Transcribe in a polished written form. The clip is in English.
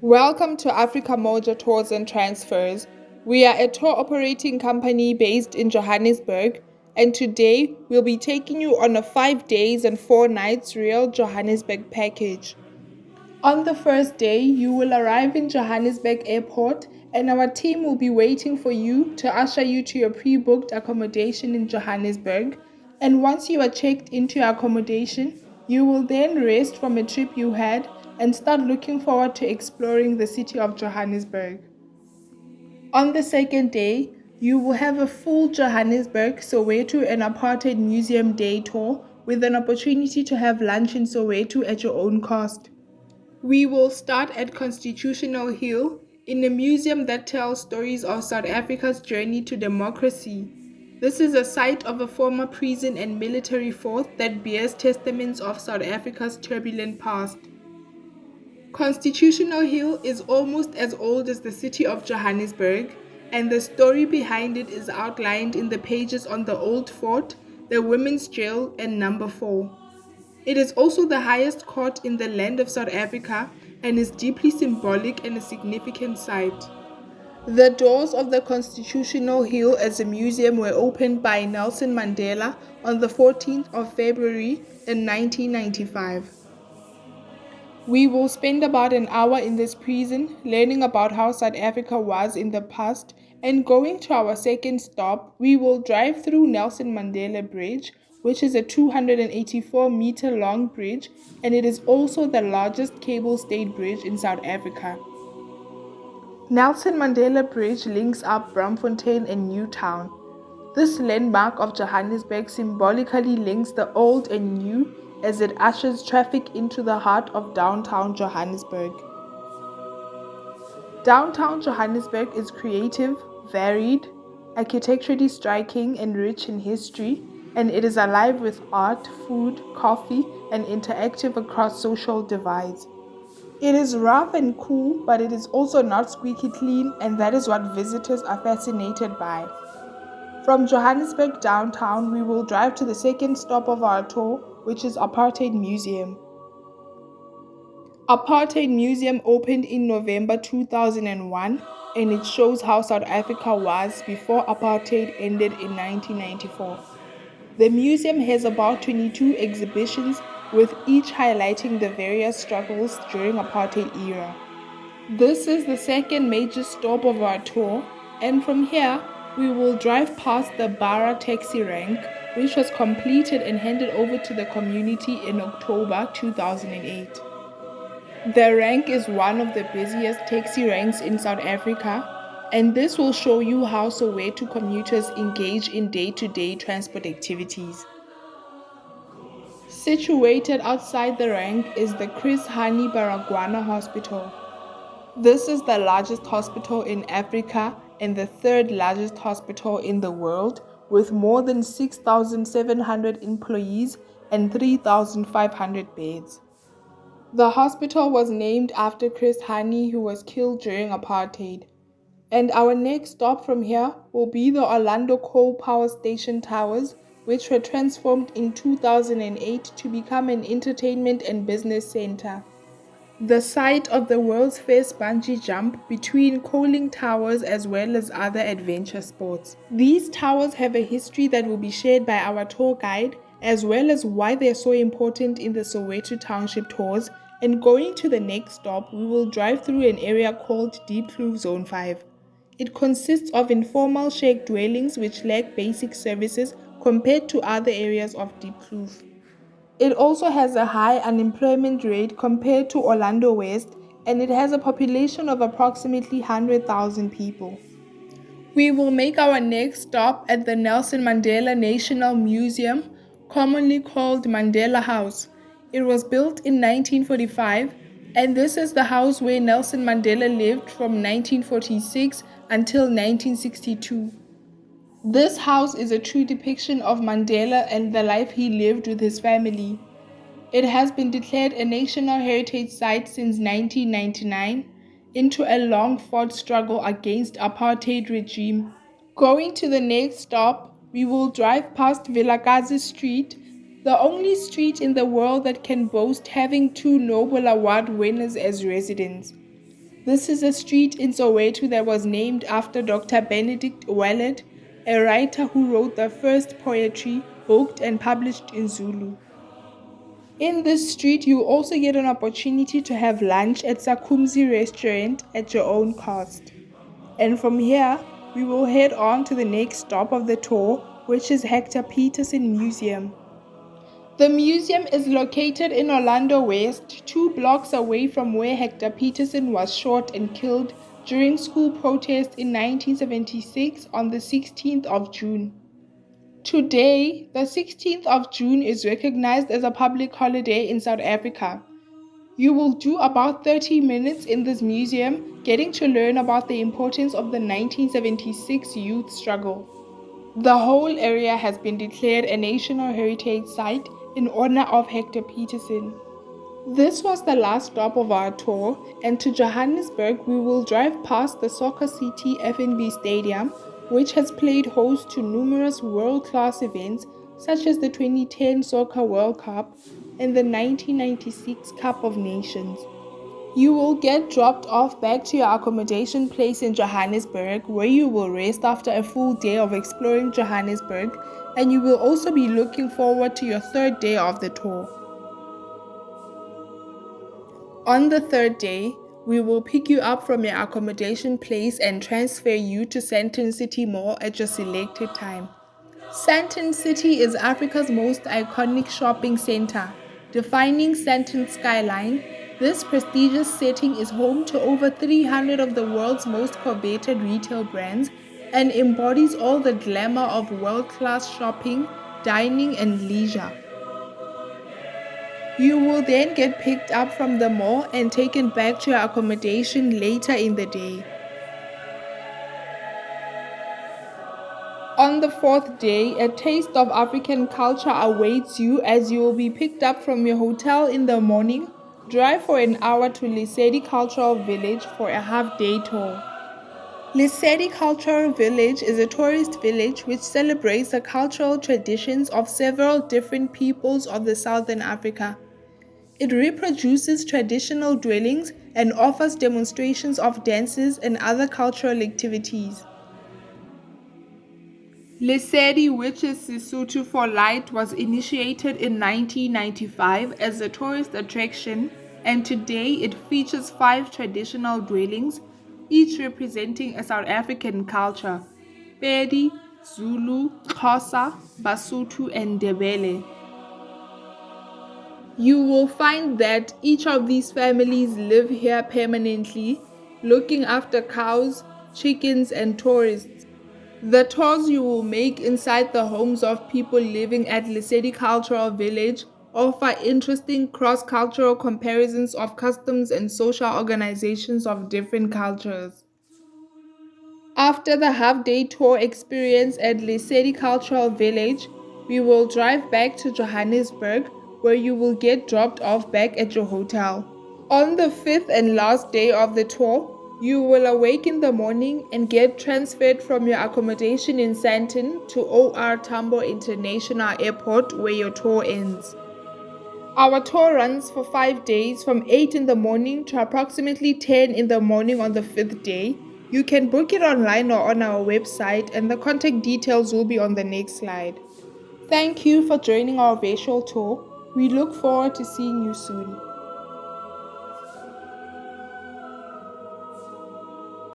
Welcome to Africa Moja Tours and Transfers. We are a tour operating company based in Johannesburg, and today we'll be taking you on a 5 days and 4 nights Real Johannesburg package. On the first day, you will arrive in Johannesburg Airport, and our team will be waiting for you to usher you to your pre-booked accommodation in Johannesburg. And once you are checked into your accommodation, you will then rest from a trip you had and start looking forward to exploring the city of Johannesburg. On the second day, you will have a full Johannesburg, Soweto and Apartheid Museum day tour with an opportunity to have lunch in Soweto at your own cost. We will start at Constitutional Hill, in a museum that tells stories of South Africa's journey to democracy. This is a site of a former prison and military fort that bears testaments of South Africa's turbulent past. Constitutional Hill is almost as old as the city of Johannesburg, and the story behind it is outlined in the pages on the old fort, the women's jail, and number 4. It is also the highest court in the land of South Africa and is deeply symbolic and a significant site. The doors of the Constitutional Hill as a museum were opened by Nelson Mandela on the 14th of February in 1995. We will spend about an hour in this prison learning about how South Africa was in the past, and going to our second stop, we will drive through Nelson Mandela Bridge, which is a 284-meter long bridge, and it is also the largest cable-stayed bridge in South Africa. Nelson Mandela Bridge links up Braamfontein and Newtown. This landmark of Johannesburg symbolically links the old and new as it ushers traffic into the heart of downtown Johannesburg. Downtown Johannesburg is creative, varied, architecturally striking, and rich in history, and it is alive with art, food, coffee, and interactive across social divides. It is rough and cool, but it is also not squeaky clean, and that is what visitors are fascinated by. From Johannesburg downtown, we will drive to the second stop of our tour, which is Apartheid Museum. Apartheid Museum opened in November 2001, and it shows how South Africa was before apartheid ended in 1994. The museum has about 22 exhibitions, with each highlighting the various struggles during apartheid era. This is the second major stop of our tour, and from here, we will drive past the Bara taxi rank, which was completed and handed over to the community in October 2008. The rank is one of the busiest taxi ranks in South Africa, and this will show you how Soweto commuters engage in day-to-day transport activities. Situated outside the rank is the Chris Hani Baragwana Hospital. This is the largest hospital in Africa and the third largest hospital in the world, with more than 6,700 employees and 3,500 beds. The hospital was named after Chris Hani, who was killed during apartheid. And our next stop from here will be the Orlando Coal Power Station Towers, which were transformed in 2008 to become an entertainment and business center. The site of the world's first bungee jump between coaling towers as well as other adventure sports. These towers have a history that will be shared by our tour guide, as well as why they are so important in the Soweto Township tours. And going to the next stop, we will drive through an area called Deep Kloof Zone 5. It consists of informal shack dwellings which lack basic services compared to other areas of Deep Kloof. It also has a high unemployment rate compared to Orlando West, and it has a population of approximately 100,000 people. We will make our next stop at the Nelson Mandela National Museum, commonly called Mandela House. It was built in 1945, and this is the house where Nelson Mandela lived from 1946 until 1962. This house is a true depiction of Mandela and the life he lived with his family. It has been declared a National Heritage Site since 1999, into a long-fought struggle against apartheid regime. Going to the next stop, we will drive past Vilakazi Street, the only street in the world that can boast having 2 Nobel Award winners as residents. This is a street in Soweto that was named after Dr. Benedict Wallet, a writer who wrote the first poetry booked and published in Zulu. In this street, you also get an opportunity to have lunch at Sakumzi restaurant at your own cost. And from here, we will head on to the next stop of the tour, which is Hector Peterson Museum. The museum is located in Orlando West, 2 blocks away from where Hector Peterson was shot and killed during school protests in 1976 on the 16th of June. Today, the 16th of June is recognized as a public holiday in South Africa. You will do about 30 minutes in this museum, getting to learn about the importance of the 1976 youth struggle. The whole area has been declared a National Heritage Site in honor of Hector Peterson. This was the last stop of our tour, and to Johannesburg we will drive past the Soccer City FNB Stadium, which has played host to numerous world-class events such as the 2010 Soccer World Cup and the 1996 Cup of Nations. You will get dropped off back to your accommodation place in Johannesburg, where you will rest after a full day of exploring Johannesburg, and you will also be looking forward to your third day of the tour. On the third day, we will pick you up from your accommodation place and transfer you to Sandton City Mall at your selected time. Sandton City is Africa's most iconic shopping center. Defining Sandton's skyline, this prestigious setting is home to over 300 of the world's most coveted retail brands and embodies all the glamour of world-class shopping, dining, and leisure. You will then get picked up from the mall and taken back to your accommodation later in the day. On the fourth day, a taste of African culture awaits you as you will be picked up from your hotel in the morning, drive for an hour to Lesedi Cultural Village for a half-day tour. Lesedi Cultural Village is a tourist village which celebrates the cultural traditions of several different peoples of the Southern Africa. It reproduces traditional dwellings and offers demonstrations of dances and other cultural activities. Lesedi, which is Sesotho for light, was initiated in 1995 as a tourist attraction, and today it features 5 traditional dwellings, each representing a South African culture: Pedi, Zulu, Xhosa, Basotho, and Ndebele. You will find that each of these families live here permanently, looking after cows, chickens, and tourists. The tours you will make inside the homes of people living at Lesedi Cultural Village offer interesting cross-cultural comparisons of customs and social organizations of different cultures. After the half-day tour experience at Lesedi Cultural Village, we will drive back to Johannesburg, where you will get dropped off back at your hotel. On the 5th and last day of the tour, you will awake in the morning and get transferred from your accommodation in Sandton to OR Tambo International Airport, where your tour ends. Our tour runs for 5 days from 8 in the morning to approximately 10 in the morning on the 5th day. You can book it online or on our website, and the contact details will be on the next slide. Thank you for joining our virtual tour. We look forward to seeing you soon.